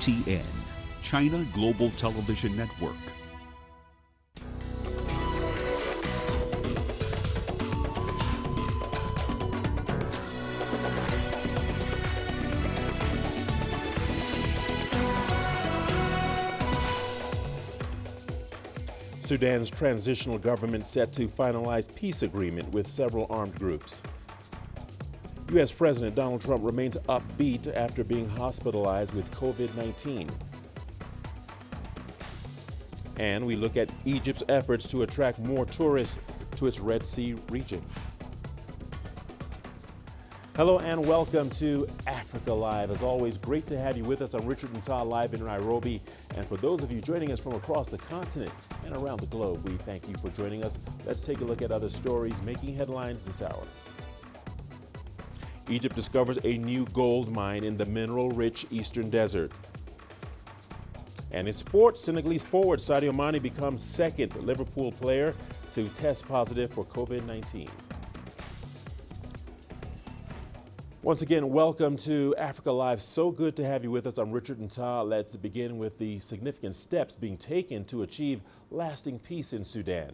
CGTN, China Global Television Network. Sudan's transitional government set to finalize peace agreement with several armed groups. U.S. President Donald Trump remains upbeat after being hospitalized with COVID-19. And we look at Egypt's efforts to attract more tourists to its Red Sea region. Hello and welcome to Africa Live. As always, great to have you with us. I'm Richard Nta, live in Nairobi. And for those of you joining us from across the continent and around the globe, we thank you for joining us. Let's take a look at other stories making headlines this hour. Egypt discovers a new gold mine in the mineral-rich eastern desert. And in sports, Senegalese forward Sadio Mane becomes second Liverpool player to test positive for COVID-19. Once again, welcome to Africa Live. So good to have you with us. I'm Richard Nta. Let's begin with the significant steps being taken to achieve lasting peace in Sudan.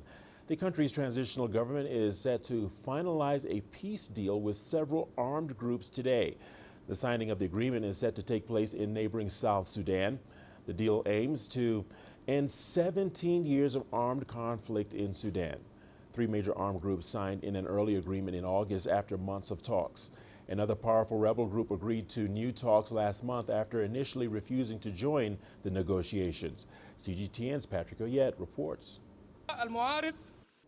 The country's transitional government is set to finalize a peace deal with several armed groups today. The signing of the agreement is set to take place in neighboring South Sudan. The deal aims to end 17 years of armed conflict in Sudan. Three major armed groups signed in an early agreement in August after months of talks. Another powerful rebel group agreed to new talks last month after initially refusing to join the negotiations. CGTN's Patrick Oyet reports.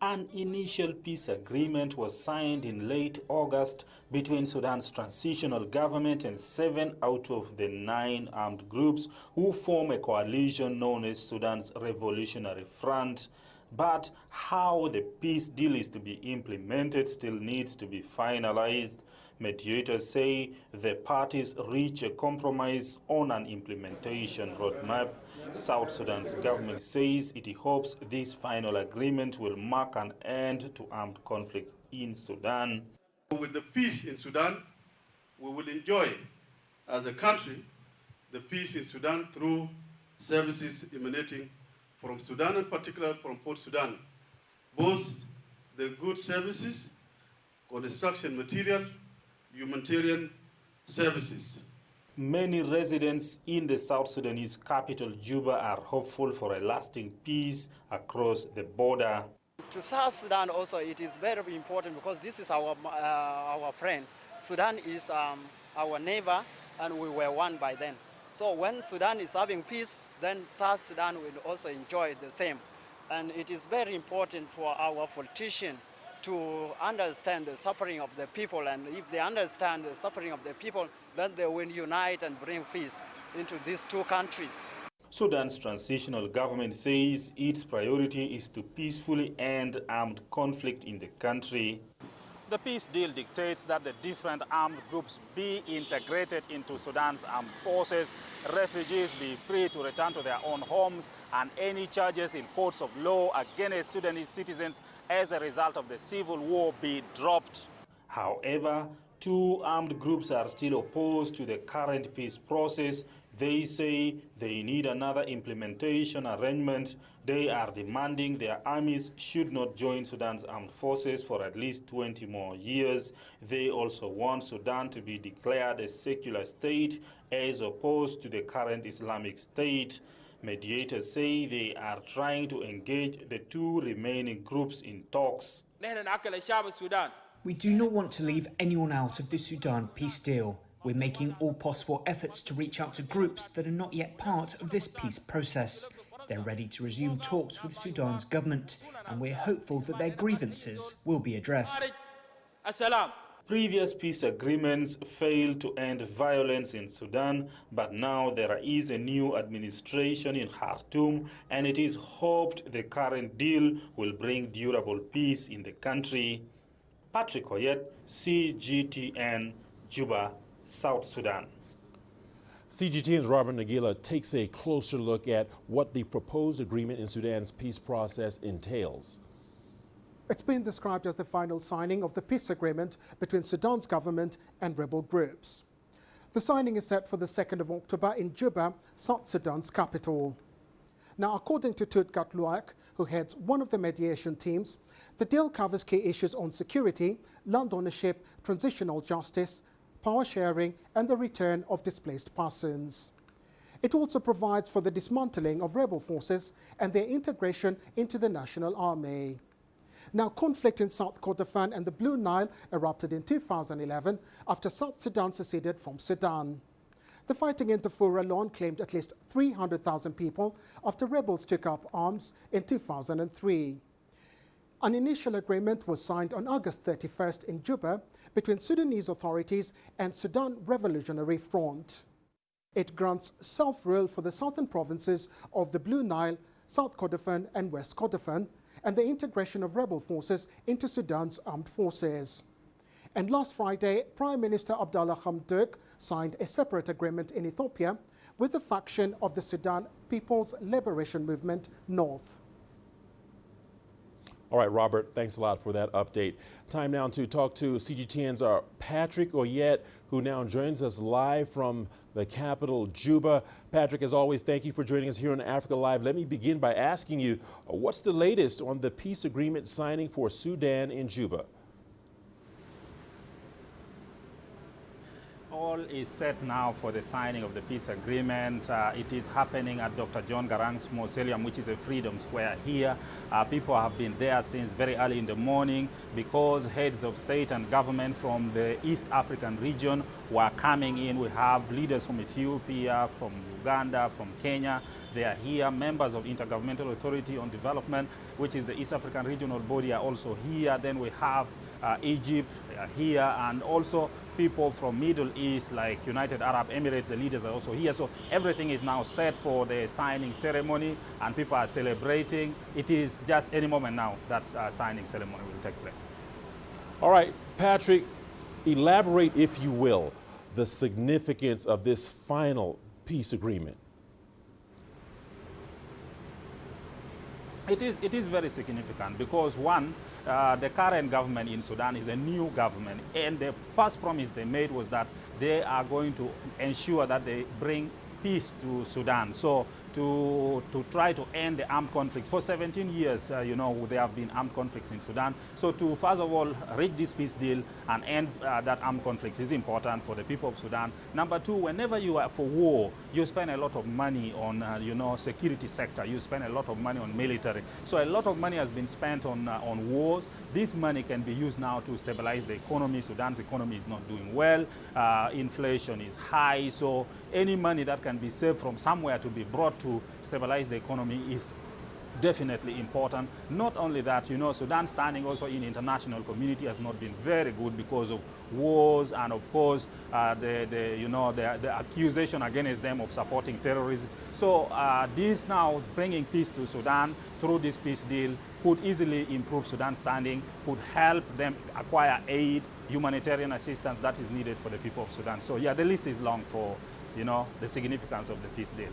An initial peace agreement was signed in late August between Sudan's transitional government and 7 out of the 9 armed groups who form a coalition known as Sudan's Revolutionary Front. But how the peace deal is to be implemented still needs to be finalized. Mediators say the parties reach a compromise on an implementation roadmap. South Sudan's government says it hopes this final agreement will mark an end to armed conflict in Sudan. With the peace in Sudan, we will enjoy, as a country, the peace in Sudan through services emanating from Sudan, in particular from Port Sudan. Both the goods services, construction material, humanitarian services. Many residents in the South Sudanese capital, Juba, are hopeful for a lasting peace across the border. To South Sudan also, it is very important because this is our friend. Sudan is our neighbor, and we were one by then. So when Sudan is having peace, then South Sudan will also enjoy the same. And it is very important for our politicians to understand the suffering of the people. And if they understand the suffering of the people, then they will unite and bring peace into these two countries. Sudan's transitional government says its priority is to peacefully end armed conflict in the country. The peace deal dictates that the different armed groups be integrated into Sudan's armed forces, refugees be free to return to their own homes, and any charges in courts of law against Sudanese citizens as a result of the civil war be dropped. However, 2 armed groups are still opposed to the current peace process. They say they need another implementation arrangement. They are demanding their armies should not join Sudan's armed forces for at least 20 more years. They also want Sudan to be declared a secular state as opposed to the current Islamic State. Mediators say they are trying to engage the 2 remaining groups in talks. We do not want to leave anyone out of the Sudan peace deal. We're making all possible efforts to reach out to groups that are not yet part of this peace process. They're ready to resume talks with Sudan's government, and we're hopeful that their grievances will be addressed. Previous peace agreements failed to end violence in Sudan, but now there is a new administration in Khartoum, and it is hoped the current deal will bring durable peace in the country. Patrick Oyet, CGTN, Juba, South Sudan. CGTN's Robert Nagila takes a closer look at what the proposed agreement in Sudan's peace process entails. It's been described as the final signing of the peace agreement between Sudan's government and rebel groups. The signing is set for the 2nd of October in Juba, South Sudan's capital. Now, according to Tutgat Luak, who heads one of the mediation teams, the deal covers key issues on security, land ownership, transitional justice, power sharing, and the return of displaced persons. It also provides for the dismantling of rebel forces and their integration into the national army. Now, conflict in South Kordofan and the Blue Nile erupted in 2011 after South Sudan seceded from Sudan. The fighting in Darfur alone claimed at least 300,000 people after rebels took up arms in 2003. An initial agreement was signed on August 31st in Juba between Sudanese authorities and Sudan Revolutionary Front. It grants self-rule for the southern provinces of the Blue Nile, South Kordofan and West Kordofan, and the integration of rebel forces into Sudan's armed forces. And last Friday, Prime Minister Abdallah Hamdok signed a separate agreement in Ethiopia with the faction of the Sudan People's Liberation Movement North. All right, Robert, thanks a lot for that update. Time now to talk to CGTN's Patrick Oyet, who now joins us live from the capital, Juba. Patrick, as always, thank you for joining us here on Africa Live. Let me begin by asking you, what's the latest on the peace agreement signing for Sudan in Juba? All is set now for the signing of the peace agreement. It is happening at Dr. John Garang's mausoleum, which is a Freedom Square here. People have been there since very early in the morning because heads of state and government from the East African region were coming in. We have leaders from Ethiopia, from Uganda, from Kenya. They are here. Members of Intergovernmental Authority on Development, which is the East African regional body, are also here. Then we have Egypt here, and also people from Middle East like United Arab Emirates, the leaders are also here. So everything is now set for the signing ceremony and people are celebrating. It is just any moment now that signing ceremony will take place. All right, Patrick, elaborate, if you will, the significance of this final peace agreement. It is very significant because, one, the current government in Sudan is a new government, and the first promise they made was that they are going to ensure that they bring peace to Sudan. So to try to end the armed conflicts. For 17 years, you know, there have been armed conflicts in Sudan. So to, first of all, reach this peace deal and end that armed conflicts is important for the people of Sudan. Number two, whenever you are for war, you spend a lot of money on, you know, security sector. You spend a lot of money on military. So a lot of money has been spent on wars. This money can be used now to stabilize the economy. Sudan's economy is not doing well. Inflation is high. So any money that can be saved from somewhere to be brought to stabilize the economy is definitely important. Not only that, you know, Sudan's standing also in international community has not been very good because of wars and, of course, the accusation against them of supporting terrorism. So this now bringing peace to Sudan through this peace deal could easily improve Sudan's standing, could help them acquire aid, humanitarian assistance that is needed for the people of Sudan. So yeah, the list is long for, you know, the significance of the peace deal.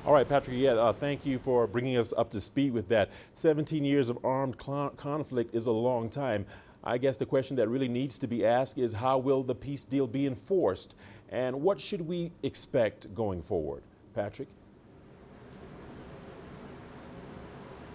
All right, Patrick, thank you for bringing us up to speed with that. 17 years of armed conflict is a long time. I guess the question that really needs to be asked is, how will the peace deal be enforced? And what should we expect going forward? Patrick?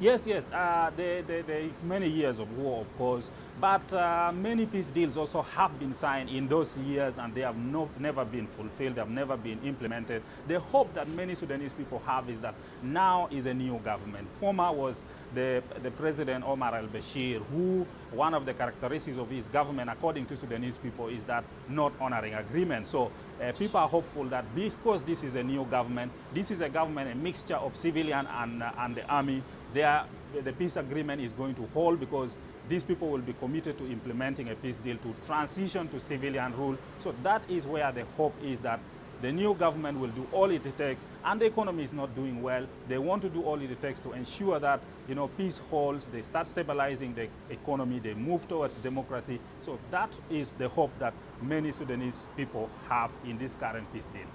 Yes, the many years of war, of course, but many peace deals also have been signed in those years and they have never been fulfilled, they have never been implemented. The hope that many Sudanese people have is that now is a new government. Former was the President Omar al-Bashir, who one of the characteristics of his government, according to Sudanese people, is that not honoring agreements. So people are hopeful that because this is a new government, this is a government, a mixture of civilian and the army, the peace agreement is going to hold because these people will be committed to implementing a peace deal to transition to civilian rule. So that is where the hope is, that the new government will do all it takes, and the economy is not doing well. They want to do all it takes to ensure that, you know, peace holds, they start stabilizing the economy, they move towards democracy. So that is the hope that many Sudanese people have in this current peace deal.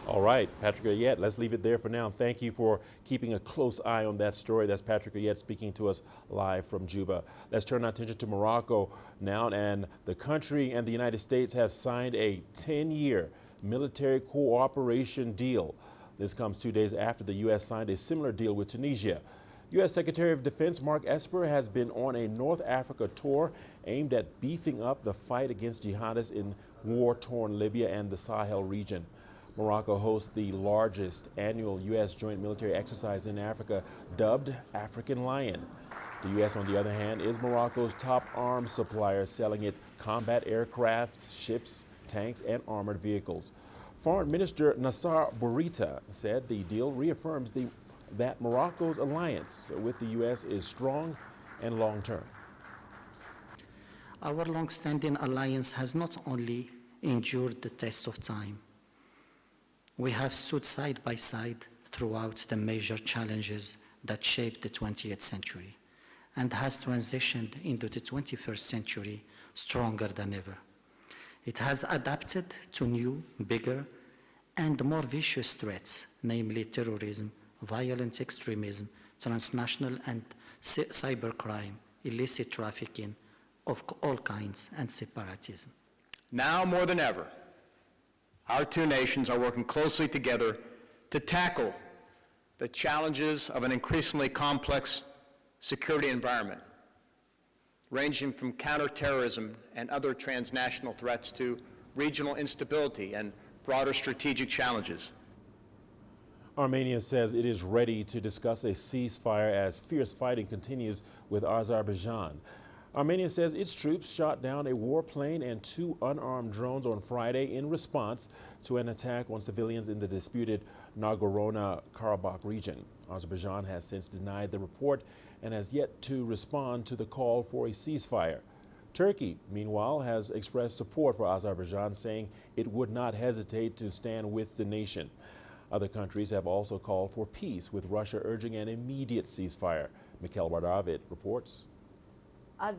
All right, Patrick Oyet, let's leave it there for now. Thank you for keeping a close eye on that story. That's Patrick Oyet speaking to us live from Juba. Let's turn our attention to Morocco now, and the country and the United States have signed a 10-year military cooperation deal. This comes 2 days after the U.S. signed a similar deal with Tunisia. U.S. Secretary of Defense Mark Esper has been on a North Africa tour aimed at beefing up the fight against jihadists in war-torn Libya and the Sahel region. Morocco hosts the largest annual U.S. joint military exercise in Africa, dubbed African Lion. The U.S., on the other hand, is Morocco's top arms supplier, selling it combat aircraft, ships, tanks, and armored vehicles. Foreign Minister Nassar Bourita said the deal reaffirms that Morocco's alliance with the U.S. is strong and long-term. Our long-standing alliance has not only endured the test of time. We have stood side by side throughout the major challenges that shaped the 20th century and has transitioned into the 21st century stronger than ever. It has adapted to new, bigger, and more vicious threats, namely terrorism, violent extremism, transnational and cybercrime, illicit trafficking of all kinds, and separatism. Now more than ever, our two nations are working closely together to tackle the challenges of an increasingly complex security environment, ranging from counterterrorism and other transnational threats to regional instability and broader strategic challenges. Armenia says it is ready to discuss a ceasefire as fierce fighting continues with Azerbaijan. Armenia says its troops shot down a warplane and 2 unarmed drones on Friday in response to an attack on civilians in the disputed Nagorno-Karabakh region. Azerbaijan has since denied the report and has yet to respond to the call for a ceasefire. Turkey, meanwhile, has expressed support for Azerbaijan, saying it would not hesitate to stand with the nation. Other countries have also called for peace, with Russia urging an immediate ceasefire. Mikhail Bardavid reports.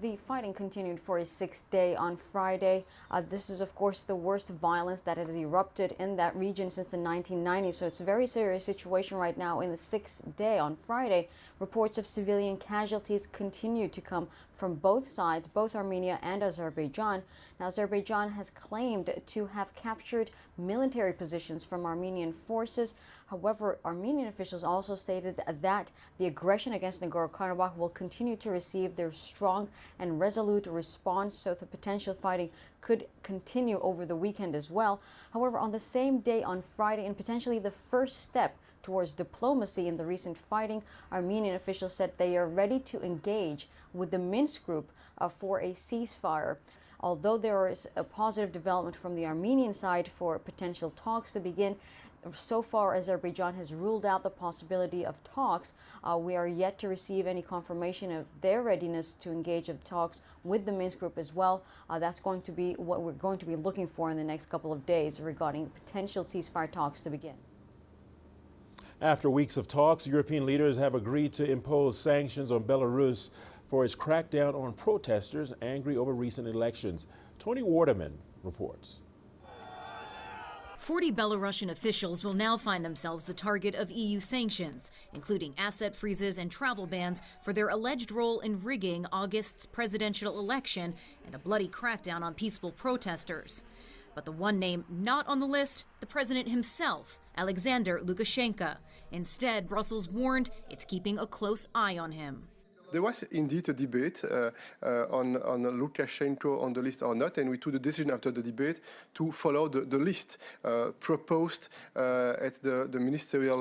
The fighting continued for a 6th day on Friday. This is, of course, the worst violence that has erupted in that region since the 1990s. So it's a very serious situation right now. In the 6th day on Friday, reports of civilian casualties continue to come from both sides, both Armenia and Azerbaijan. Now, Azerbaijan has claimed to have captured military positions from Armenian forces. However, Armenian officials also stated that the aggression against Nagorno-Karabakh will continue to receive their strong and resolute response, so the potential fighting could continue over the weekend as well. However, on the same day on Friday, and potentially the first step towards diplomacy in the recent fighting, Armenian officials said they are ready to engage with the Minsk group for a ceasefire. Although there is a positive development from the Armenian side for potential talks to begin, so far Azerbaijan has ruled out the possibility of talks. We are yet to receive any confirmation of their readiness to engage in talks with the Minsk group as well. That's going to be what we're going to be looking for in the next couple of days regarding potential ceasefire talks to begin. After weeks of talks, European leaders have agreed to impose sanctions on Belarus for its crackdown on protesters angry over recent elections. Tony Waterman reports. 40 Belarusian officials will now find themselves the target of EU sanctions, including asset freezes and travel bans for their alleged role in rigging August's presidential election and a bloody crackdown on peaceful protesters. But the one name not on the list, the president himself, Alexander Lukashenko. Instead, Brussels warned it's keeping a close eye on him. There was indeed a debate on Lukashenko on the list or not, and we took the decision after the debate to follow the list proposed at the ministerial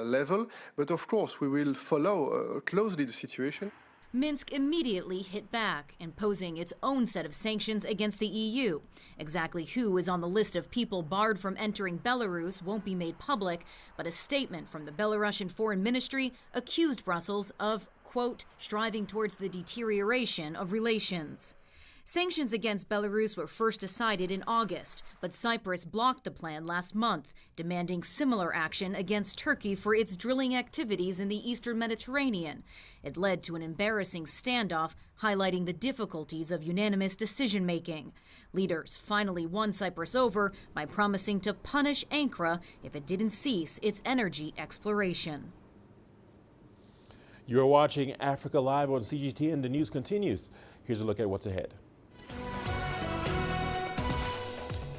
level. But of course, we will follow closely the situation. Minsk immediately hit back, imposing its own set of sanctions against the EU. Exactly who is on the list of people barred from entering Belarus won't be made public, but a statement from the Belarusian Foreign Ministry accused Brussels of, quote, striving towards the deterioration of relations. Sanctions against Belarus were first decided in August, but Cyprus blocked the plan last month, demanding similar action against Turkey for its drilling activities in the eastern Mediterranean. It led to an embarrassing standoff, highlighting the difficulties of unanimous decision-making. Leaders finally won Cyprus over by promising to punish Ankara if it didn't cease its energy exploration. You're watching Africa Live on CGTN. The news continues. Here's a look at what's ahead.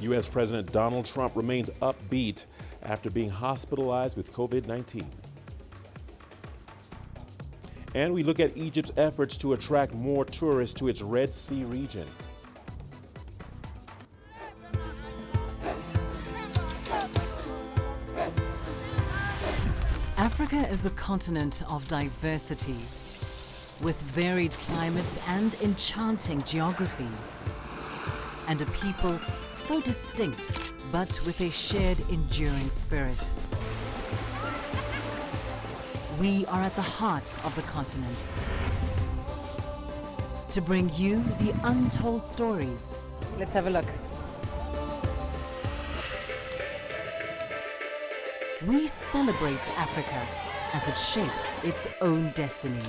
U.S. President Donald Trump remains upbeat after being hospitalized with COVID-19. And we look at Egypt's efforts to attract more tourists to its Red Sea region. Africa is a continent of diversity, with varied climates and enchanting geography, and a people so distinct, but with a shared enduring spirit. We are at the heart of the continent to bring you the untold stories. Let's have a look. We celebrate Africa as it shapes its own destiny.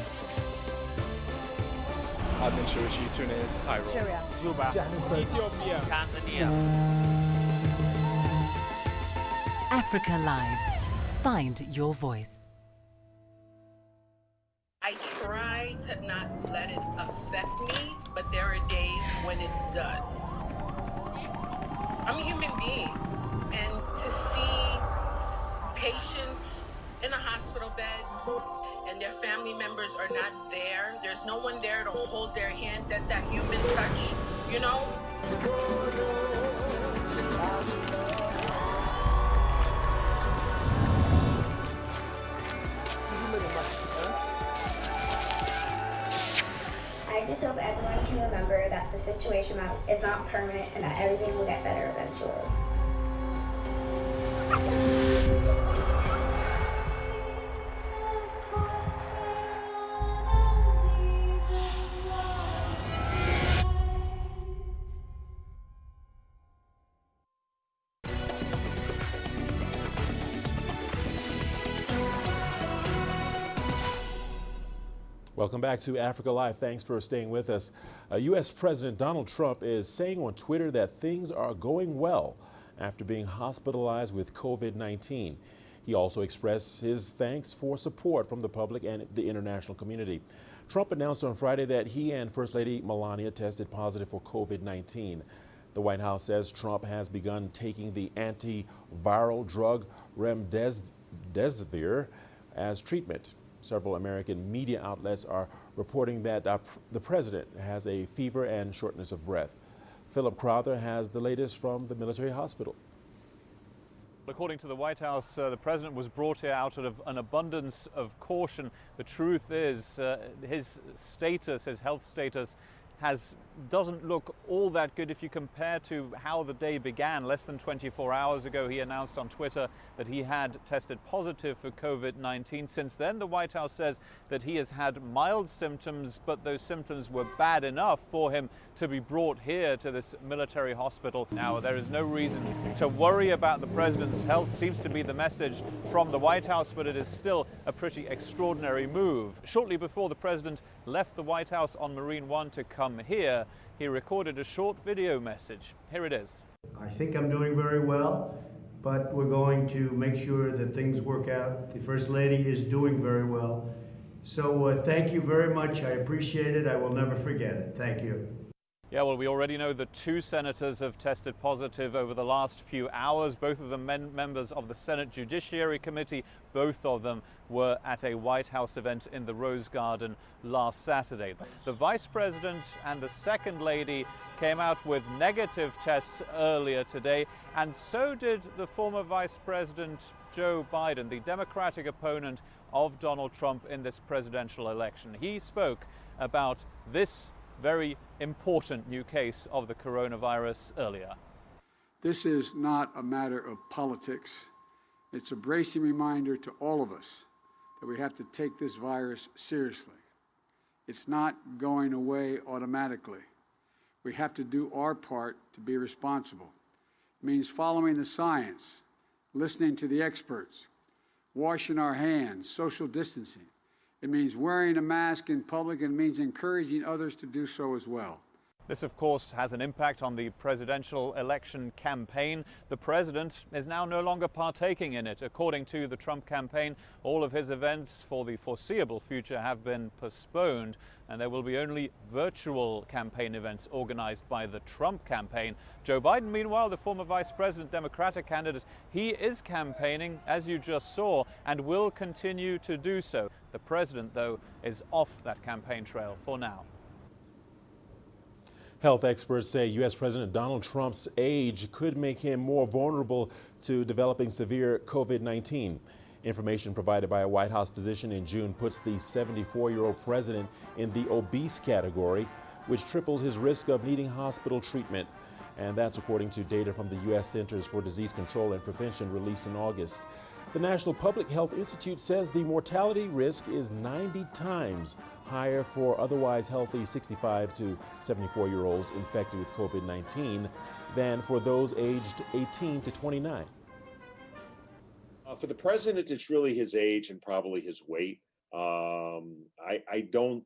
Tunis, Cairo, Juba, Ethiopia, Tanzania. Africa Live. Find your voice. I try to not let it affect me, but there are days when it does. I'm a human being, and to see patients in a hospital bed and their family members are not there, there's no one there to hold their hand, that human touch, you know? I just hope everyone can remember that the situation is not permanent and that everything will get better eventually. Welcome back to Africa Live. Thanks for staying with us. U.S. President Donald Trump is saying on Twitter that things are going well after being hospitalized with COVID-19. He also expressed his thanks for support from the public and the international community. Trump announced on Friday that he and First Lady Melania tested positive for COVID-19. The White House says Trump has begun taking the antiviral drug remdesivir as treatment. Several American media outlets are reporting that the president has a fever and shortness of breath. Philip Crowther has the latest from the military hospital. According to the White House, the president was brought here out of an abundance of caution. The truth is his status, his health status, doesn't look all that good if you compare to how the day began. Less than 24 hours ago, he announced on Twitter that he had tested positive for COVID-19. Since then, the White House says that he has had mild symptoms, but those symptoms were bad enough for him to be brought here to this military hospital. Now, there is no reason to worry about the president's health, seems to be the message from the White House, but it is still a pretty extraordinary move. Shortly before the president left the White House on Marine One to come here, he recorded a short video message. Here it is. I think I'm doing very well, but we're going to make sure that things work out. The First Lady is doing very well. So thank you very much. I appreciate it. I will never forget it. Thank you. Yeah, well, we already know that 2 senators have tested positive over the last few hours. Both of them members of the Senate Judiciary Committee. Both of them were at a White House event in the Rose Garden last Saturday. The Vice President and the Second Lady came out with negative tests earlier today, and so did the former Vice President Joe Biden, the Democratic opponent of Donald Trump in this presidential election. He spoke about this very important new case of the coronavirus earlier. This is not a matter of politics. It's a bracing reminder to all of us that we have to take this virus seriously. It's not going away automatically. We have to do our part to be responsible. It means following the science, listening to the experts, washing our hands, social distancing. It means wearing a mask in public, and it means encouraging others to do so as well. This, of course, has an impact on the presidential election campaign. The president is now no longer partaking in it. According to the Trump campaign, all of his events for the foreseeable future have been postponed, and there will be only virtual campaign events organized by the Trump campaign. Joe Biden, meanwhile, the former vice president, Democratic candidate, he is campaigning, as you just saw, and will continue to do so. The president, though, is off that campaign trail for now. Health experts say U.S. President Donald Trump's age could make him more vulnerable to developing severe COVID-19. Information provided by a White House physician in June puts the 74-year-old president in the obese category, which triples his risk of needing hospital treatment. And that's according to data from the U.S. Centers for Disease Control and Prevention released in August. The National Public Health Institute says the mortality risk is 90 times higher for otherwise healthy 65 to 74-year-olds infected with COVID-19 than for those aged 18 to 29. For the president, it's really his age and probably his weight.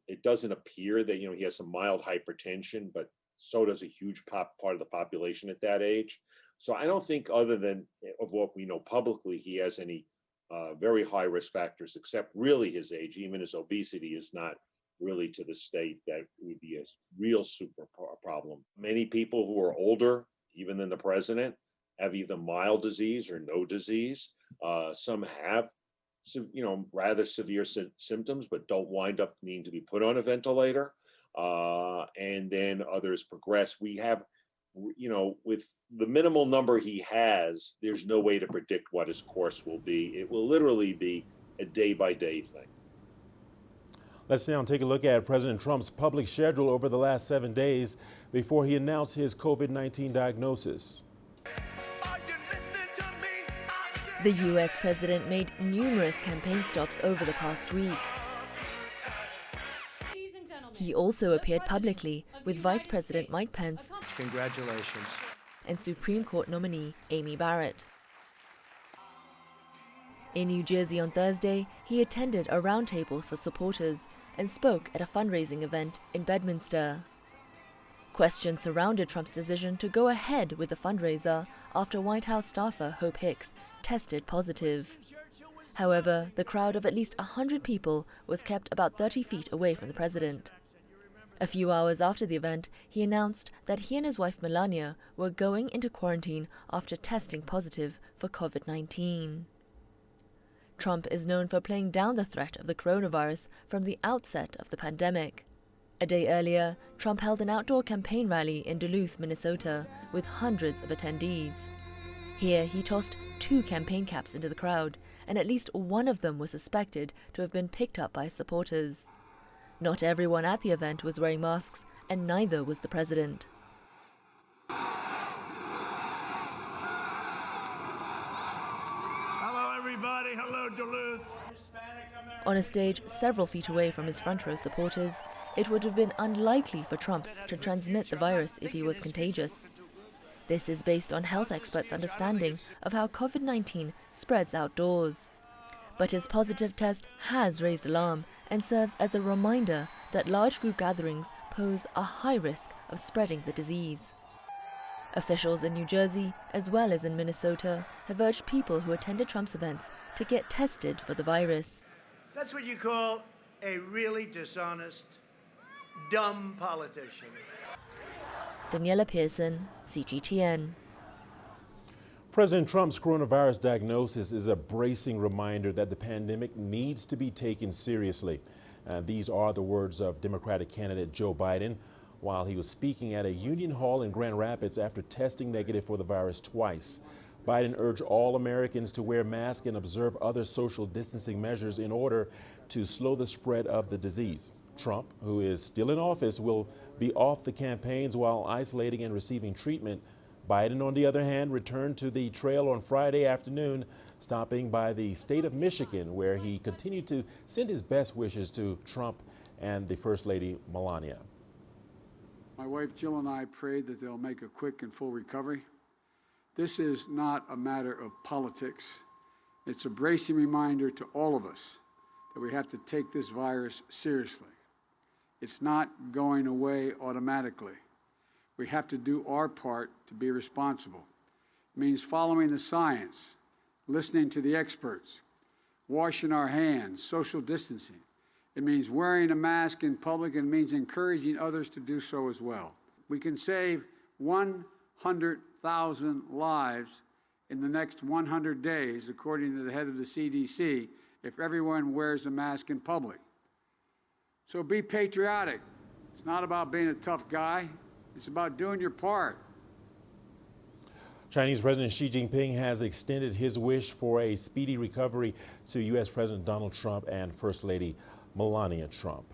It doesn't appear that, he has some mild hypertension, but so does a huge part of the population at that age. So I don't think, other than of what we know publicly, he has any very high risk factors, except really his age. Even his obesity is not really to the state that would be a real super problem. Many people who are older, even than the president, have either mild disease or no disease. Some have, rather severe symptoms, but don't wind up needing to be put on a ventilator. And then others progress. We have, with the minimal number he has, there's no way to predict what his course will be. It will literally be a day-by-day thing. Let's now take a look at President Trump's public schedule over the last 7 days before he announced his COVID-19 diagnosis. The U.S. president made numerous campaign stops over the past week. He also appeared publicly with Vice President Mike Pence. Congratulations. And Supreme Court nominee Amy Barrett. In New Jersey on Thursday, he attended a roundtable for supporters and spoke at a fundraising event in Bedminster. Questions surrounded Trump's decision to go ahead with the fundraiser after White House staffer Hope Hicks tested positive. However, the crowd of at least 100 people was kept about 30 feet away from the president. A few hours after the event, he announced that he and his wife Melania were going into quarantine after testing positive for COVID-19. Trump is known for playing down the threat of the coronavirus from the outset of the pandemic. A day earlier, Trump held an outdoor campaign rally in Duluth, Minnesota, with hundreds of attendees. Here, he tossed 2 campaign caps into the crowd, and at least one of them was suspected to have been picked up by supporters. Not everyone at the event was wearing masks, and neither was the president. Hello, everybody. Hello, Duluth. On a stage several feet away from his front row supporters, it would have been unlikely for Trump to transmit the virus if he was contagious. This is based on health experts' understanding of how COVID-19 spreads outdoors. But his positive test has raised alarm and serves as a reminder that large group gatherings pose a high risk of spreading the disease. Officials in New Jersey, as well as in Minnesota, have urged people who attended Trump's events to get tested for the virus. That's what you call a really dishonest, dumb politician. Daniela Pearson, CGTN. President Trump's coronavirus diagnosis is a bracing reminder that the pandemic needs to be taken seriously. These are the words of Democratic candidate Joe Biden while he was speaking at a Union Hall in Grand Rapids after testing negative for the virus twice. Biden urged all Americans to wear masks and observe other social distancing measures in order to slow the spread of the disease. Trump, who is still in office, will be off the campaigns while isolating and receiving treatment. Biden, on the other hand, returned to the trail on Friday afternoon, stopping by the state of Michigan, where he continued to send his best wishes to Trump and the First Lady Melania. My wife Jill and I prayed that they'll make a quick and full recovery. This is not a matter of politics. It's a bracing reminder to all of us that we have to take this virus seriously. It's not going away automatically. We have to do our part to be responsible. It means following the science, listening to the experts, washing our hands, social distancing. It means wearing a mask in public, and it means encouraging others to do so as well. We can save 100,000 lives in the next 100 days, according to the head of the CDC, if everyone wears a mask in public. So be patriotic. It's not about being a tough guy. It's about doing your part. Chinese President Xi Jinping has extended his wish for a speedy recovery to U.S. President Donald Trump and First Lady Melania Trump.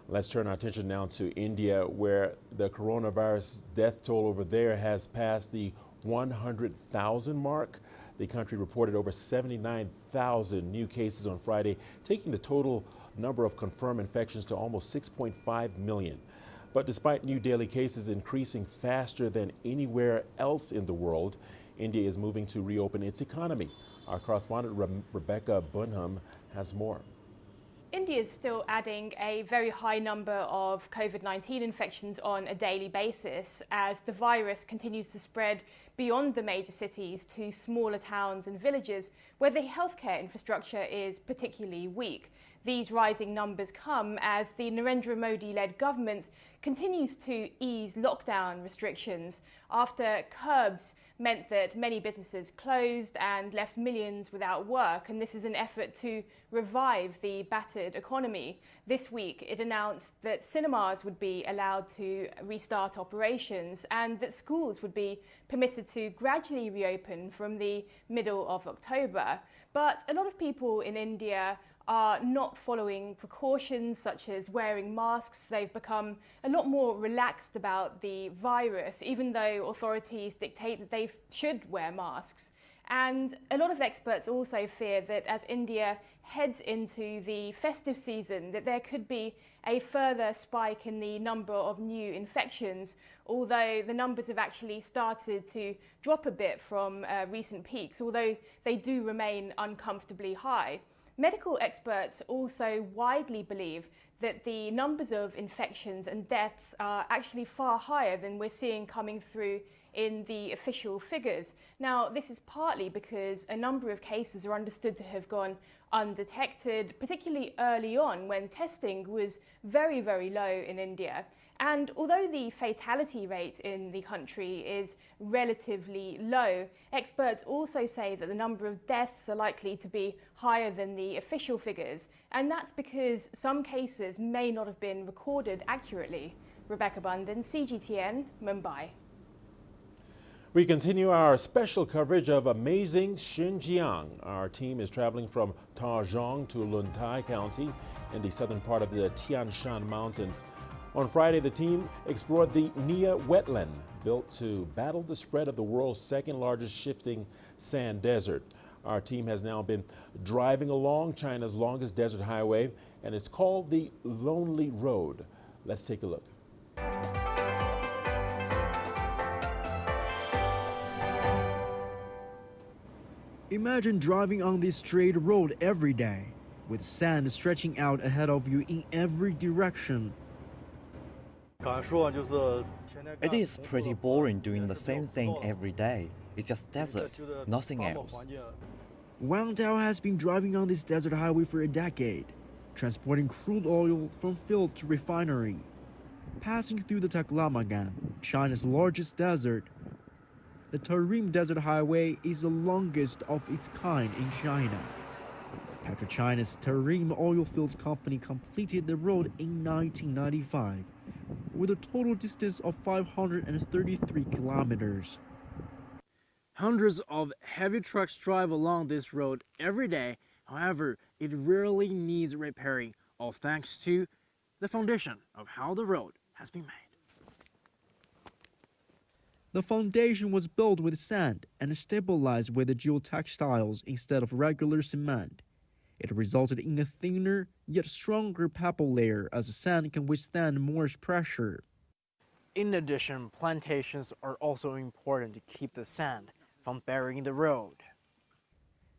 Let's turn our attention now to India, where the coronavirus death toll over there has passed the 100,000 mark. The country reported over 79,000 new cases on Friday, taking the total number of confirmed infections to almost 6.5 million. But despite new daily cases increasing faster than anywhere else in the world, India is moving to reopen its economy. Our correspondent Rebecca Bunham has more. India is still adding a very high number of COVID-19 infections on a daily basis as the virus continues to spread beyond the major cities to smaller towns and villages where the healthcare infrastructure is particularly weak. These rising numbers come as the Narendra Modi-led government continues to ease lockdown restrictions after curbs meant that many businesses closed and left millions without work, and this is an effort to revive the battered economy. This week it announced that cinemas would be allowed to restart operations and that schools would be permitted to gradually reopen from the middle of October. But a lot of people in India are not following precautions such as wearing masks. They've become a lot more relaxed about the virus, even though authorities dictate that they should wear masks. And a lot of experts also fear that as India heads into the festive season, that there could be a further spike in the number of new infections, although the numbers have actually started to drop a bit from recent peaks, although they do remain uncomfortably high. Medical experts also widely believe that the numbers of infections and deaths are actually far higher than we're seeing coming through in the official figures. Now, this is partly because a number of cases are understood to have gone undetected, particularly early on when testing was very, very low in India. And although the fatality rate in the country is relatively low, experts also say that the number of deaths are likely to be higher than the official figures. And that's because some cases may not have been recorded accurately. Rebecca Bundan, CGTN, Mumbai. We continue our special coverage of amazing Xinjiang. Our team is traveling from Tazhong to Luntai County in the southern part of the Tian Shan Mountains. On Friday, the team explored the Nta wetland, built to battle the spread of the world's second largest shifting sand desert. Our team has now been driving along China's longest desert highway, and it's called the Lonely Road. Let's take a look. Imagine driving on this straight road every day, with sand stretching out ahead of you in every direction. It is pretty boring doing the same thing every day. It's just desert, nothing else. Wang Dao has been driving on this desert highway for a decade, transporting crude oil from field to refinery. Passing through the Taklamakan, China's largest desert, the Tarim Desert Highway is the longest of its kind in China. PetroChina's Tarim Oilfields Company completed the road in 1995, with a total distance of 533 kilometers. Hundreds of heavy trucks drive along this road every day. However, it rarely needs repairing, all thanks to the foundation of how the road has been made. The foundation was built with sand and stabilized with geotextiles instead of regular cement. It resulted in a thinner yet stronger pebble layer as the sand can withstand more pressure. In addition, plantations are also important to keep the sand from burying the road.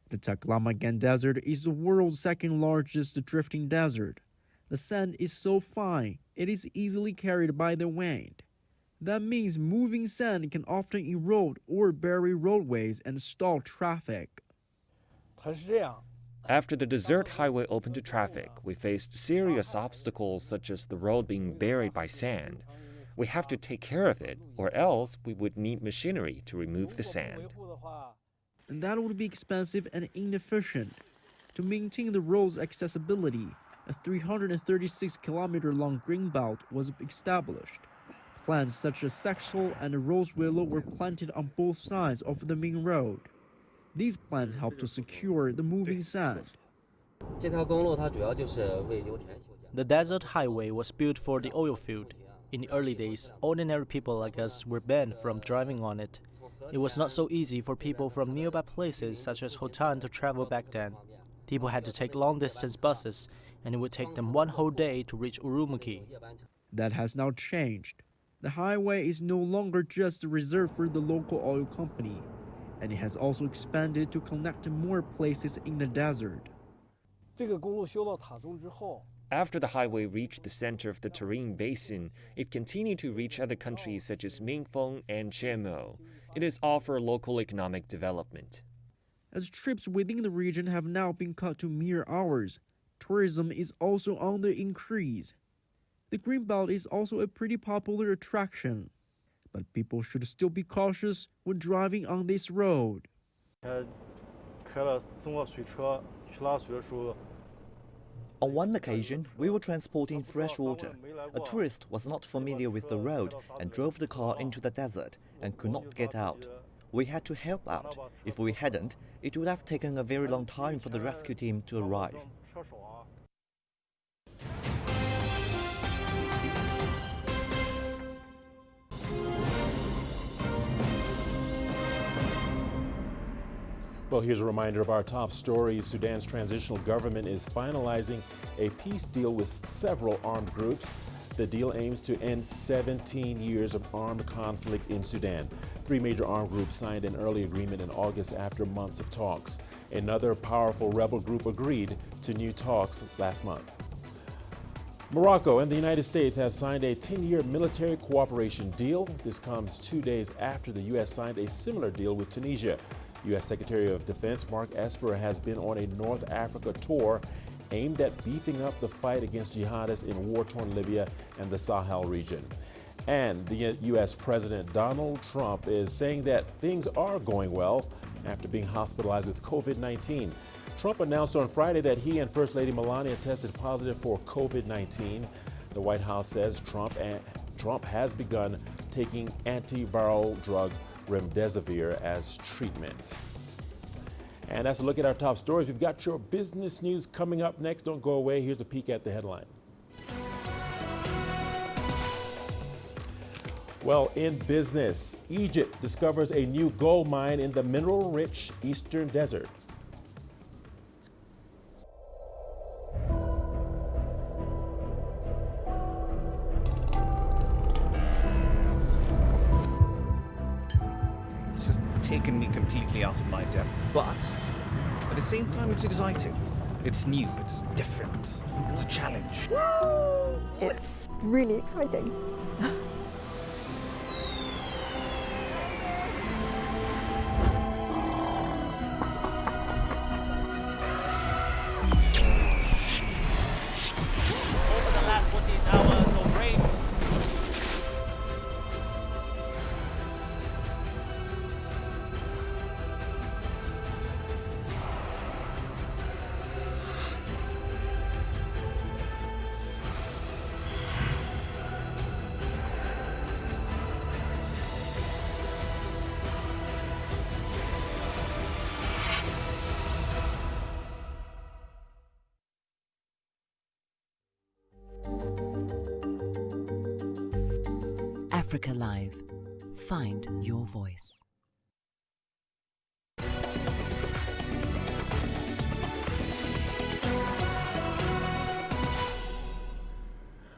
The Taklamakan Desert is the world's second largest drifting desert. The sand is so fine, it is easily carried by the wind. That means moving sand can often erode or bury roadways and stall traffic. After the desert highway opened to traffic, we faced serious obstacles such as the road being buried by sand. We have to take care of it, or else we would need machinery to remove the sand. And that would be expensive and inefficient. To maintain the road's accessibility, a 336-kilometer-long green belt was established. Plants such as saxaul and rose willow were planted on both sides of the main road. These plants help to secure the moving sand. The desert highway was built for the oil field. In the early days, ordinary people like us were banned from driving on it. It was not so easy for people from nearby places such as Hotan to travel back then. People had to take long-distance buses, and it would take them one whole day to reach Urumqi. That has now changed. The highway is no longer just reserved for the local oil company, and it has also expanded to connect to more places in the desert. After the highway reached the center of the Tarim Basin, it continued to reach other countries such as Mingfeng and Chemo. It is all for local economic development. As trips within the region have now been cut to mere hours, tourism is also on the increase. The Greenbelt is also a pretty popular attraction, but people should still be cautious when driving on this road. On one occasion, we were transporting fresh water. A tourist was not familiar with the road and drove the car into the desert and could not get out. We had to help out. If we hadn't, it would have taken a very long time for the rescue team to arrive. Well, here's a reminder of our top stories. Sudan's transitional government is finalizing a peace deal with several armed groups. The deal aims to end 17 years of armed conflict in Sudan. 3 major armed groups signed an early agreement in August after months of talks. Another powerful rebel group agreed to new talks last month. Morocco and the United States have signed a 10-year military cooperation deal. This comes 2 days after the U.S. signed a similar deal with Tunisia. U.S. Secretary of Defense Mark Esper has been on a North Africa tour aimed at beefing up the fight against jihadists in war-torn Libya and the Sahel region. And the U.S. President Donald Trump is saying that things are going well after being hospitalized with COVID-19. Trump announced on Friday that he and First Lady Melania tested positive for COVID-19. The White House says Trump has begun taking antiviral drug remdesivir as treatment. And that's a look at our top stories. We've got your business news coming up next. Don't go away. Here's a peek at the headline. Well, in business, Egypt discovers a new gold mine in the mineral-rich eastern desert. Taken me completely out of my depth, but at the same time it's exciting. It's new, it's different, it's a challenge. It's really exciting. Over the last 14 hours of rain. Africa Live. Find your voice.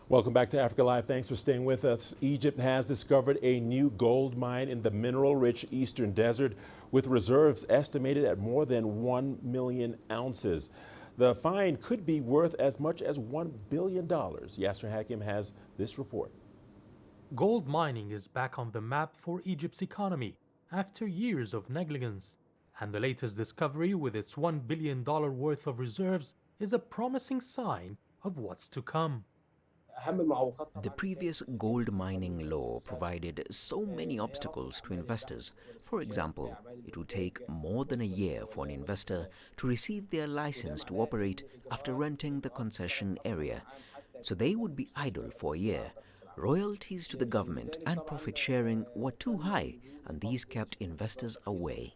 Welcome back to Africa Live. Thanks for staying with us. Egypt has discovered a new gold mine in the mineral-rich eastern desert with reserves estimated at more than 1 million ounces. The find could be worth as much as $1 billion. Yasser Hakim has this report. Gold mining is back on the map for Egypt's economy after years of negligence, and the latest discovery with its $1 billion worth of reserves is a promising sign of what's to come. The previous gold mining law provided so many obstacles to investors. For example, it would take more than a year for an investor to receive their license to operate after renting the concession area. So they would be idle for a year. Royalties to the government and profit sharing were too high, and these kept investors away.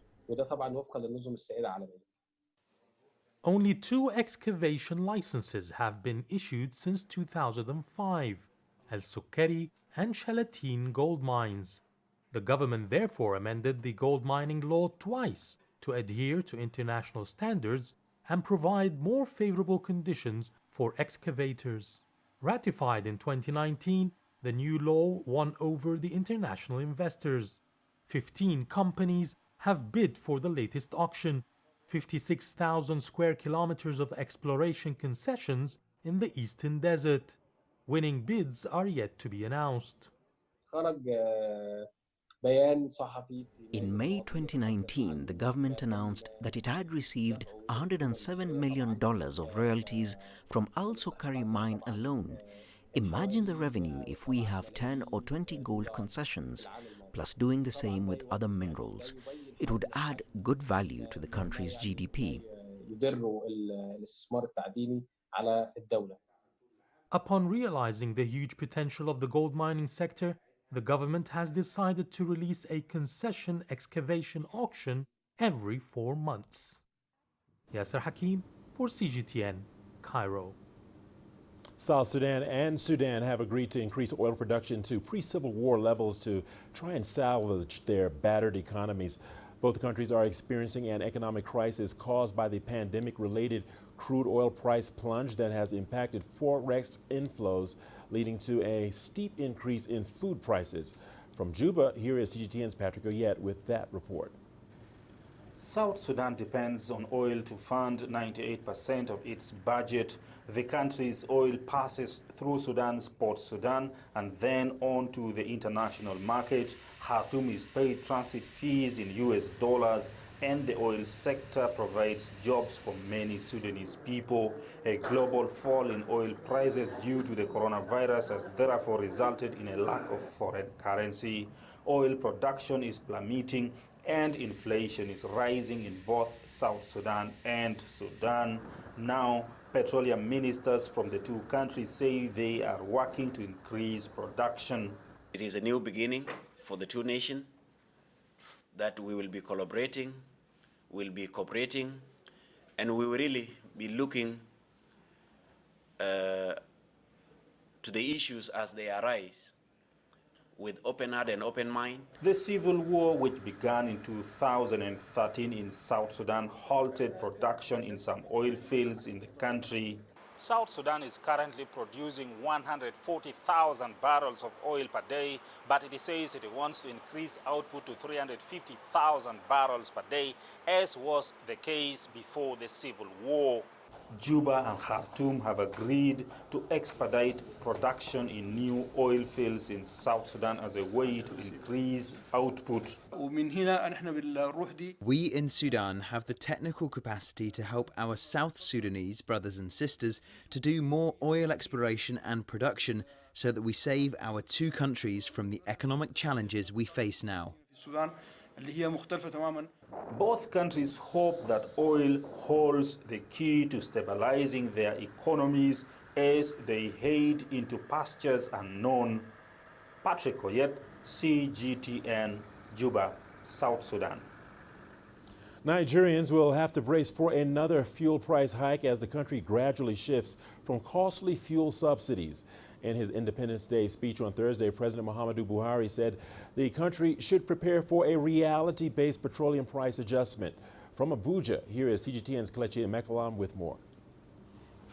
Only 2 excavation licenses have been issued since 2005, El Sukkari and Shalatin gold mines. The government therefore amended the gold mining law twice to adhere to international standards and provide more favorable conditions for excavators. Ratified in 2019, the new law won over the international investors. 15 companies have bid for the latest auction, 56,000 square kilometers of exploration concessions in the Eastern Desert. Winning bids are yet to be announced. In May 2019, the government announced that it had received $107 million of royalties from Al Sukkari mine alone. Imagine the revenue if we have 10 or 20 gold concessions, plus doing the same with other minerals. It would add good value to the country's GDP. Upon realizing the huge potential of the gold mining sector, the government has decided to release a concession excavation auction every 4 months. Yasser Hakim for CGTN, Cairo. South Sudan and Sudan have agreed to increase oil production to pre-Civil War levels to try and salvage their battered economies. Both countries are experiencing an economic crisis caused by the pandemic-related crude oil price plunge that has impacted forex inflows, leading to a steep increase in food prices. From Juba, here is CGTN's Patrick Oyet with that report. South Sudan depends on oil to fund 98% of its budget. The country's oil passes through Sudan's Port Sudan and then on to the international market. Khartoum is paid transit fees in US dollars, and the oil sector provides jobs for many Sudanese people. A global fall in oil prices due to the coronavirus has therefore resulted in a lack of foreign currency. Oil production is plummeting and inflation is rising in both South Sudan and Sudan. Now, petroleum ministers from the two countries say they are working to increase production. It is a new beginning for the two nations, that we will be collaborating, we'll be cooperating, and we will really be looking to the issues as they arise, with open heart and open mind. The civil war, which began in 2013 in South Sudan, halted production in some oil fields in the country. South Sudan is currently producing 140,000 barrels of oil per day, but it says it wants to increase output to 350,000 barrels per day, as was the case before the civil war. Juba and Khartoum have agreed to expedite production in new oil fields in South Sudan as a way to increase output. We in Sudan have the technical capacity to help our South Sudanese brothers and sisters to do more oil exploration and production so that we save our two countries from the economic challenges we face now. Both countries hope that oil holds the key to stabilizing their economies as they head into pastures unknown. Patrick Oyet, CGTN, Juba, South Sudan. Nigerians will have to brace for another fuel price hike as the country gradually shifts from costly fuel subsidies. In his Independence Day speech on Thursday, President Muhammadu Buhari said the country should prepare for a reality-based petroleum price adjustment. From Abuja, here is CGTN's Kelechi Emekalam with more.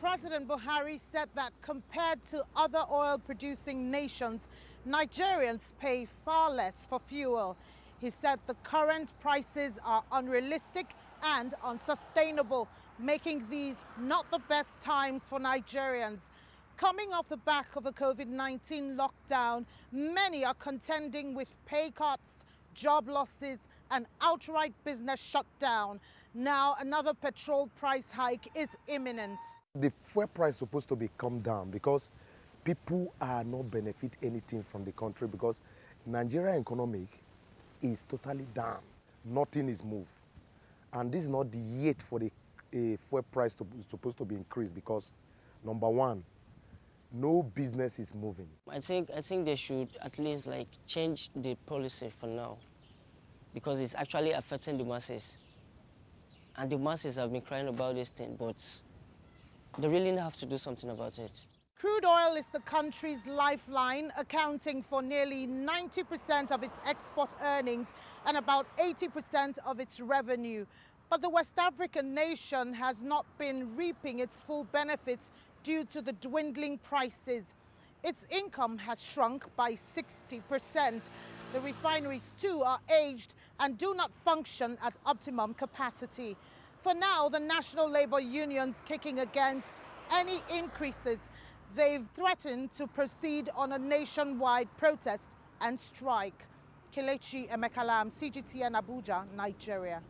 President Buhari said that compared to other oil-producing nations, Nigerians pay far less for fuel. He said the current prices are unrealistic and unsustainable, making these not the best times for Nigerians. Coming off the back of a COVID-19 lockdown, many are contending with pay cuts, job losses, and outright business shutdown. Now, another petrol price hike is imminent. The fuel price is supposed to be come down because people are not benefit anything from the country because Nigerian economic is totally down. Nothing is moved. And this is not the yet for the fuel price supposed to be increased because, number one, no business is moving. I think they should at least change the policy for now because it's actually affecting the masses. And the masses have been crying about this thing, but they really have to do something about it. Crude oil is the country's lifeline, accounting for nearly 90% of its export earnings and about 80% of its revenue. But the West African nation has not been reaping its full benefits due to the dwindling prices. Its income has shrunk by 60%. The refineries too are aged and do not function at optimum capacity. For now, the national labor unions kicking against any increases. They've threatened to proceed on a nationwide protest and strike. Kelechi Emekalam, CGTN Abuja, Nigeria.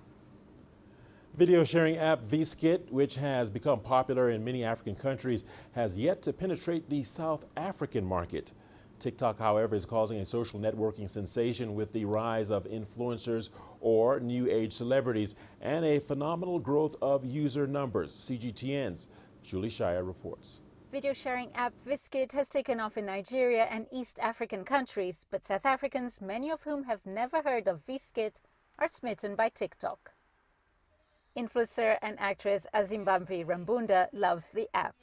Video sharing app Vskit, which has become popular in many African countries, has yet to penetrate the South African market. TikTok, however, is causing a social networking sensation with the rise of influencers or new age celebrities and a phenomenal growth of user numbers. CGTN's Julie Shire reports. Video sharing app Vskit has taken off in Nigeria and East African countries, but South Africans, many of whom have never heard of Vskit, are smitten by TikTok. Influencer and actress Azimbamvi Rambunda loves the app.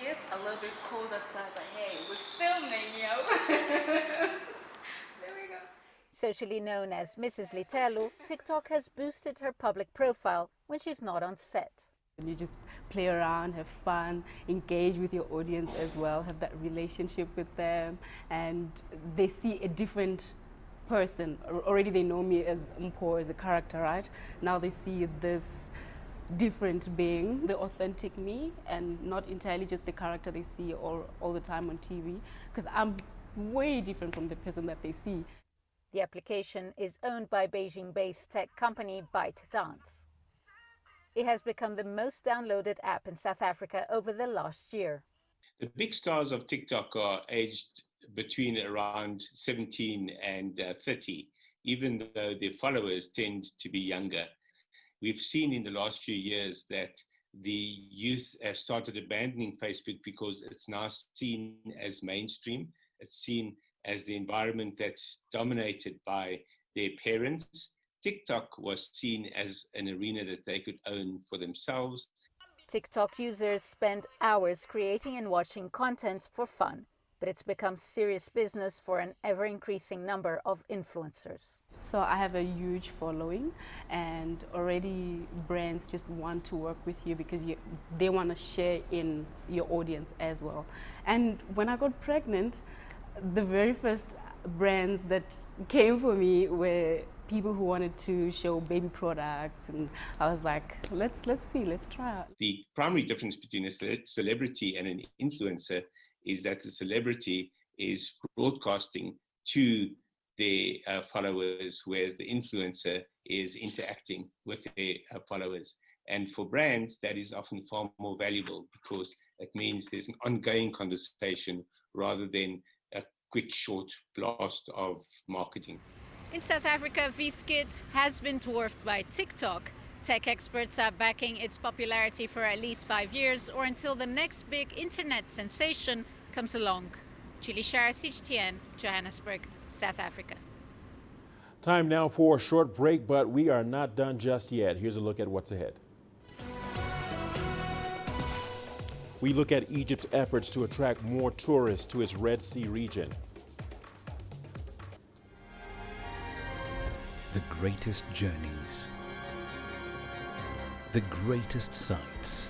Yes, a little bit cold outside, but hey, we're filming, yo. There we go. Socially known as Mrs. Litelu, TikTok has boosted her public profile when she's not on set. You just play around, have fun, engage with your audience as well, have that relationship with them, and they see a different person. Already they know me as Mpo, as a character, right? Now they see this different being, the authentic me, and not entirely just the character they see all the time on TV, because I'm way different from the person that they see. The application is owned by Beijing-based tech company ByteDance. It has become the most downloaded app in South Africa over the last year. The big stars of TikTok are aged between around 17 and 30, even though their followers tend to be younger. We've seen in the last few years that the youth have started abandoning Facebook because it's now seen as mainstream. It's seen as the environment that's dominated by their parents. TikTok was seen as an arena that they could own for themselves. TikTok users spend hours creating and watching content for fun, but it's become serious business for an ever-increasing number of influencers. So I have a huge following, and already brands just want to work with you because they want to share in your audience as well. And when I got pregnant, the very first brands that came for me were people who wanted to show baby products, and I was like, let's see, let's try out. The primary difference between a celebrity and an influencer is that the celebrity is broadcasting to their followers, whereas the influencer is interacting with their followers. And for brands, that is often far more valuable because it means there's an ongoing conversation rather than a quick, short blast of marketing. In South Africa, Vskit has been dwarfed by TikTok. Tech experts are backing its popularity for at least 5 years or until the next big internet sensation comes along. Julie Shire, CGTN, Johannesburg, South Africa. Time now for a short break, but we are not done just yet. Here's a look at what's ahead. We look at Egypt's efforts to attract more tourists to its Red Sea region. The greatest journeys, the greatest sights,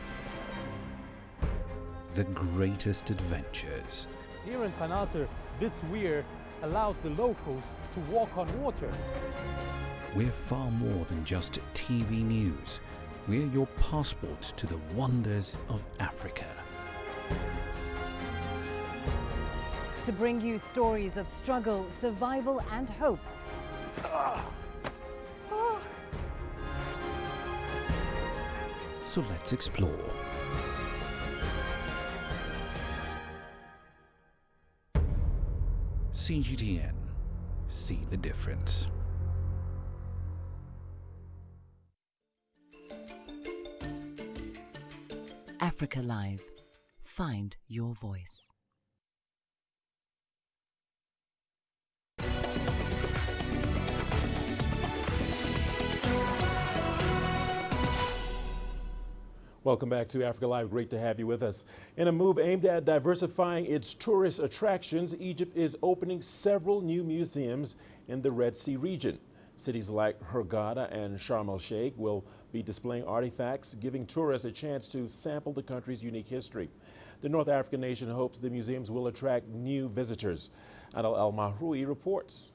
the greatest adventures. Here in Qanater, this weir allows the locals to walk on water. We're far more than just TV news. We're your passport to the wonders of Africa. to bring you stories of struggle, survival and hope. So let's explore. CGTN. See the difference. Africa Live. Find your voice. Welcome back to Africa Live. Great to have you with us. In a move aimed at diversifying its tourist attractions, Egypt is opening several new museums in the Red Sea region. Cities like Hurghada and Sharm el-Sheikh will be displaying artifacts, giving tourists a chance to sample the country's unique history. The North African nation hopes the museums will attract new visitors. Adel El-Mahroui reports.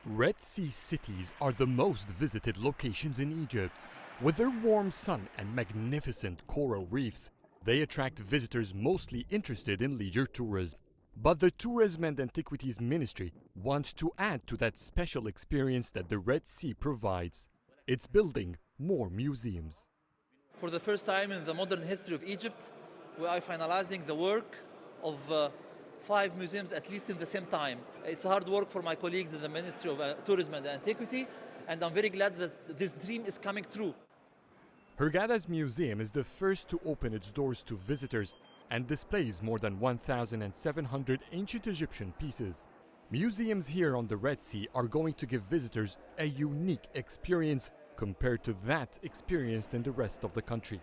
Red Sea cities are the most visited locations in Egypt. With their warm sun and magnificent coral reefs, they attract visitors mostly interested in leisure tourism. But the Tourism and Antiquities Ministry wants to add to that special experience that the Red Sea provides. It's building more museums. For the first time in the modern history of Egypt, we are finalizing the work of 5 museums at least in the same time. It's hard work for my colleagues in the Ministry of Tourism and Antiquity, and I'm very glad that this dream is coming true. Hurghada's museum is the first to open its doors to visitors and displays more than 1,700 ancient Egyptian pieces. Museums here on the Red Sea are going to give visitors a unique experience compared to that experienced in the rest of the country.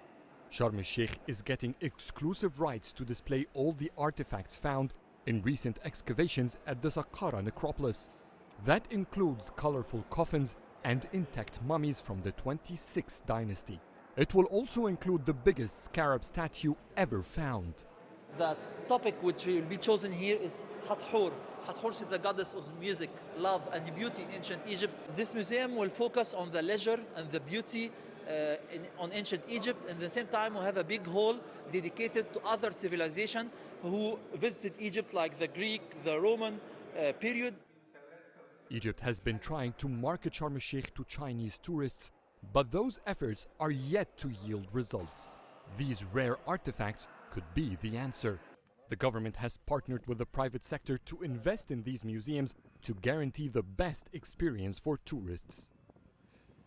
Sharm el-Sheikh is getting exclusive rights to display all the artifacts found in recent excavations at the Saqqara necropolis. That includes colorful coffins and intact mummies from the 26th dynasty. It will also include the biggest scarab statue ever found. The topic which will be chosen here is Hathor. Hathor is the goddess of music, love and beauty in ancient Egypt. This museum will focus on the leisure and the beauty on ancient Egypt, and at the same time we'll have a big hall dedicated to other civilizations who visited Egypt, like the Greek, the Roman period. Egypt has been trying to market Sharm el-Sheikh to Chinese tourists, but those efforts are yet to yield results. These rare artifacts could be the answer. The government has partnered with the private sector to invest in these museums to guarantee the best experience for tourists.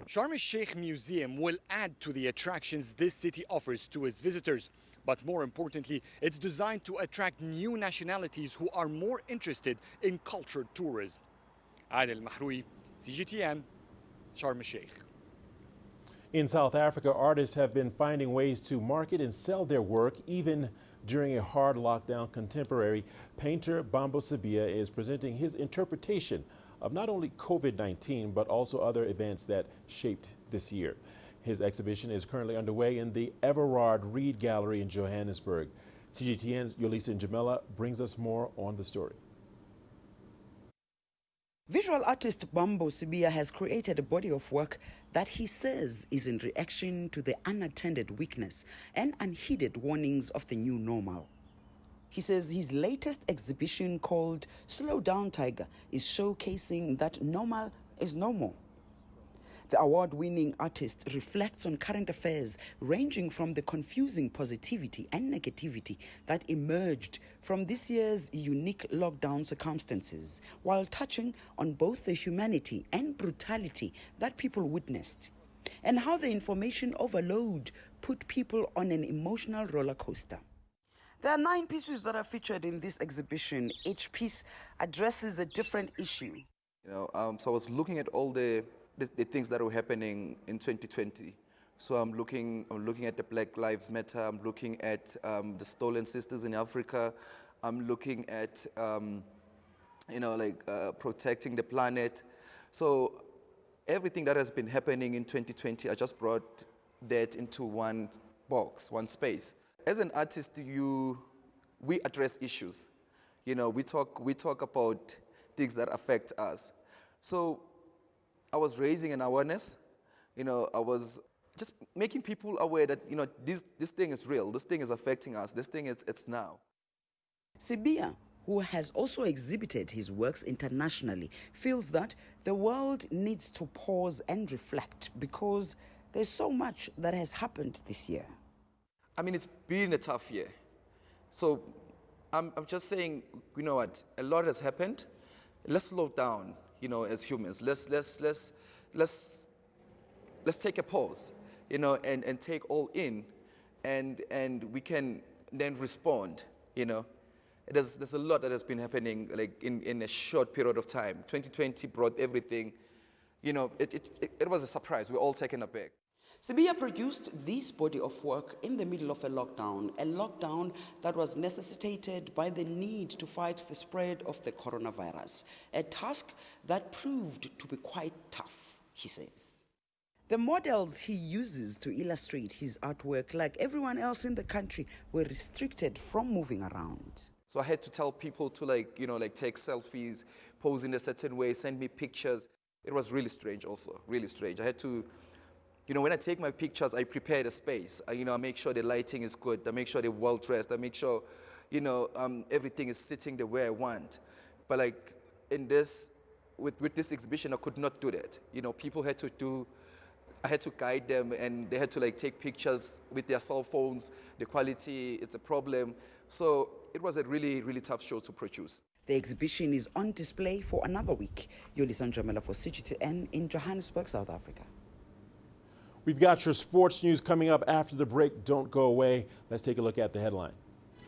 Sharm el-Sheikh Museum will add to the attractions this city offers to its visitors. But more importantly, it's designed to attract new nationalities who are more interested in cultural tourism. Adel El-Mahroui, CGTN, Sharm el-Sheikh. In South Africa, artists have been finding ways to market and sell their work even during a hard lockdown. Contemporary painter Bambo Sibiya is presenting his interpretation of not only COVID-19, but also other events that shaped this year. His exhibition is currently underway in the Everard Reed Gallery in Johannesburg. CGTN's Yolisa Njamela brings us more on the story. Visual artist Bambo Sibiya has created a body of work that he says is in reaction to the unattended weakness and unheeded warnings of the new normal. He says his latest exhibition, called Slow Down Tiger, is showcasing that normal is normal. The award-winning artist reflects on current affairs ranging from the confusing positivity and negativity that emerged from this year's unique lockdown circumstances, while touching on both the humanity and brutality that people witnessed, and how the information overload put people on an emotional roller coaster. There are 9 pieces that are featured in this exhibition. Each piece addresses a different issue. So I was looking at all the things that were happening in 2020. So I'm looking at the Black Lives Matter. I'm looking at the stolen sisters in Africa. I'm looking at protecting the planet. So everything that has been happening in 2020, I just brought that into one box, one space. As an artist, we address issues. We talk about things that affect us. So I was raising an awareness. I was just making people aware that this thing is real. This thing is affecting us. This thing it's now. Sibiya who has also exhibited his works internationally, feels that the world needs to pause and reflect because there's so much that has happened this year. I mean, it's been a tough year. So I'm just saying, you know what, a lot has happened. Let's slow down, you know, as humans. Let's take a pause, you know, and take all in, and we can then respond, you know. There's a lot that has been happening like in a short period of time. 2020 brought everything, you know, it was a surprise. We're all taken aback. Sibiya produced this body of work in the middle of a lockdown that was necessitated by the need to fight the spread of the coronavirus, a task that proved to be quite tough, he says. The models he uses to illustrate his artwork, like everyone else in the country, were restricted from moving around. So I had to tell people to take selfies, pose in a certain way, send me pictures. It was really strange also, really strange. I had to, when I take my pictures, I prepare the space. I make sure the lighting is good. I make sure they're well dressed. I make sure, everything is sitting the way I want. But like in this, with this exhibition, I could not do that. People had to do, I had to guide them, and they had to take pictures with their cell phones. The quality, it's a problem. So it was a really, really tough show to produce. The exhibition is on display for another week. Yolisa Njamela for CGTN in Johannesburg, South Africa. We've got your sports news coming up after the break. Don't go away. Let's take a look at the headline.